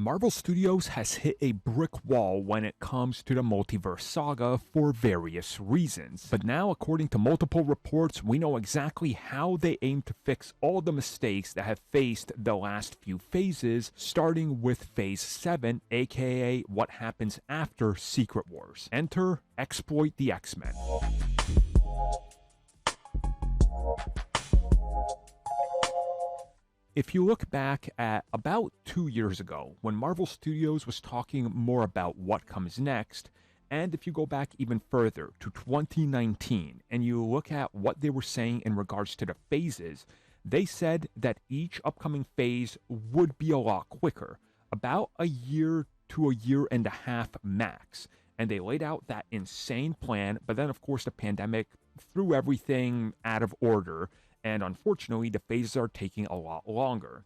Marvel Studios has hit a brick wall when it comes to the multiverse saga for various reasons. But now, according to multiple reports, we know exactly how they aim to fix all the mistakes that have faced the last few phases, starting with Phase 7, aka what happens after Secret Wars. Enter Exploit the X-Men. If you look back at about 2 years ago, when Marvel Studios was talking more about what comes next, and if you go back even further to 2019 and you look at what they were saying in regards to the phases, they said that each upcoming phase would be a lot quicker, about a year to a year and a half max. And they laid out that insane plan, but then of course the pandemic threw everything out of order. And unfortunately, the phases are taking a lot longer.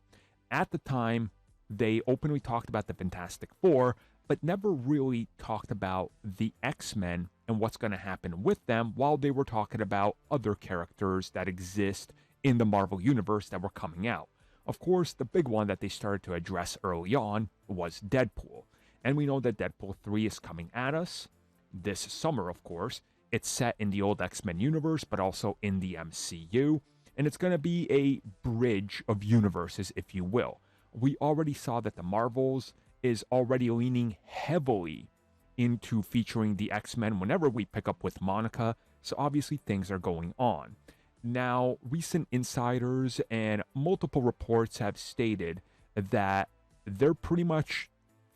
At the time, they openly talked about the Fantastic Four, but never really talked about the X-Men and what's going to happen with them, while they were talking about other characters that exist in the Marvel Universe that were coming out. Of course, the big one that they started to address early on was Deadpool. And we know that Deadpool 3 is coming at us this summer, of course. It's set in the old X-Men universe, but also in the MCU. And it's going to be a bridge of universes, if you will. We already saw that the Marvels is already leaning heavily into featuring the X-Men whenever we pick up with Monica, so obviously things are going on. Now, recent insiders and multiple reports have stated that they're pretty much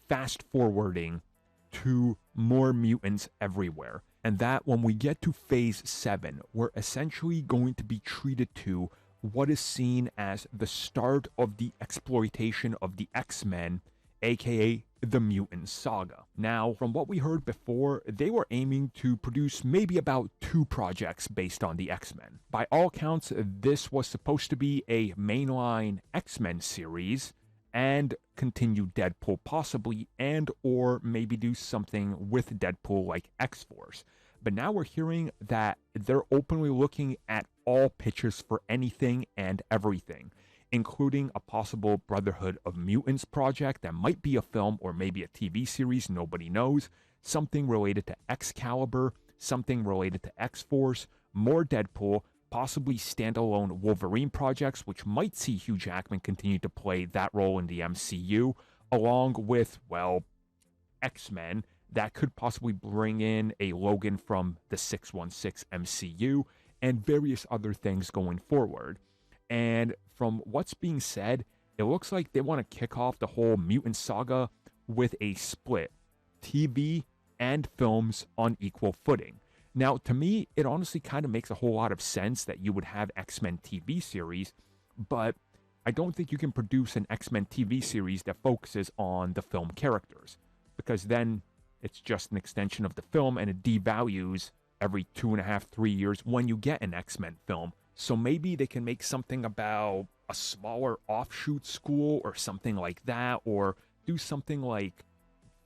fast-forwarding to more mutants everywhere. And that when we get to Phase 7, we're essentially going to be treated to what is seen as the start of the exploitation of the X-Men, aka the Mutant Saga. Now, from what we heard before, they were aiming to produce maybe about 2 projects based on the X-Men. By all accounts, this was supposed to be a mainline X-Men series, and continue Deadpool possibly, and or maybe do something with Deadpool like X-Force. But now we're hearing that they're openly looking at all pitches for anything and everything, including a possible Brotherhood of Mutants project that might be a film or maybe a TV series, nobody knows, something related to Excalibur, something related to X-Force, more Deadpool, possibly standalone Wolverine projects, which might see Hugh Jackman continue to play that role in the MCU, along with, well, X-Men, that could possibly bring in a Logan from the 616 MCU, and various other things going forward. And from what's being said, it looks like they want to kick off the whole mutant saga with a split, TV and films on equal footing. Now, to me, it honestly kind of makes a whole lot of sense that you would have X-Men TV series, but I don't think you can produce an X-Men TV series that focuses on the film characters, because then it's just an extension of the film and it devalues every 2.5, 3 years when you get an X-Men film. So maybe they can make something about a smaller offshoot school or something like that, or do something like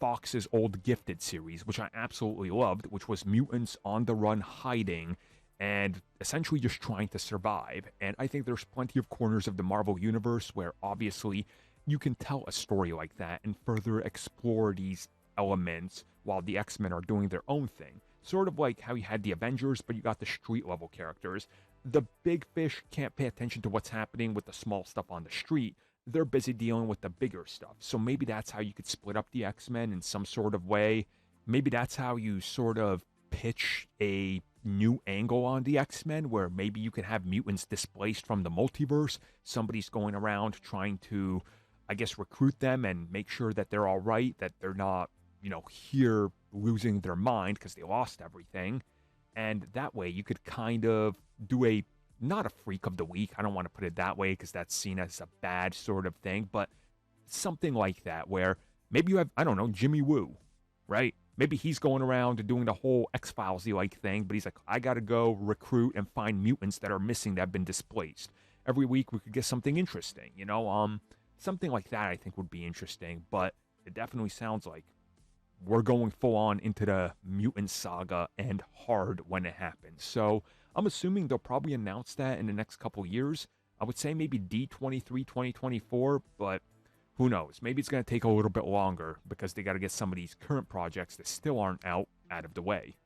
Fox's old Gifted series, which I absolutely loved, which was mutants on the run hiding and essentially just trying to survive. And I think there's plenty of corners of the Marvel Universe where obviously you can tell a story like that and further explore these elements while the X-Men are doing their own thing. Sort of like how you had the Avengers, but you got the street level characters. The big fish can't pay attention to what's happening with the small stuff on the street. They're busy dealing with the bigger stuff. So maybe that's how you could split up the X-Men in some sort of way. Maybe that's how you sort of pitch a new angle on the X-Men, where maybe you can have mutants displaced from the multiverse. Somebody's going around trying to, I guess, recruit them and make sure that they're all right, that they're not, here losing their mind because they lost everything. And that way you could kind of do not a freak of the week. I don't want to put it that way because that's seen as a bad sort of thing, but something like that where maybe you have, I don't know, Jimmy Woo, right? Maybe he's going around doing the whole X-Files-y like thing, but he's like, I got to go recruit and find mutants that are missing that have been displaced. Every week we could get something interesting, something like that I think would be interesting, but it definitely sounds like we're going full on into the mutant saga and hard when it happens. So I'm assuming they'll probably announce that in the next couple years. I would say maybe D23 2024, but Who knows? Maybe it's going to take a little bit longer because they got to get some of these current projects that still aren't out of the way.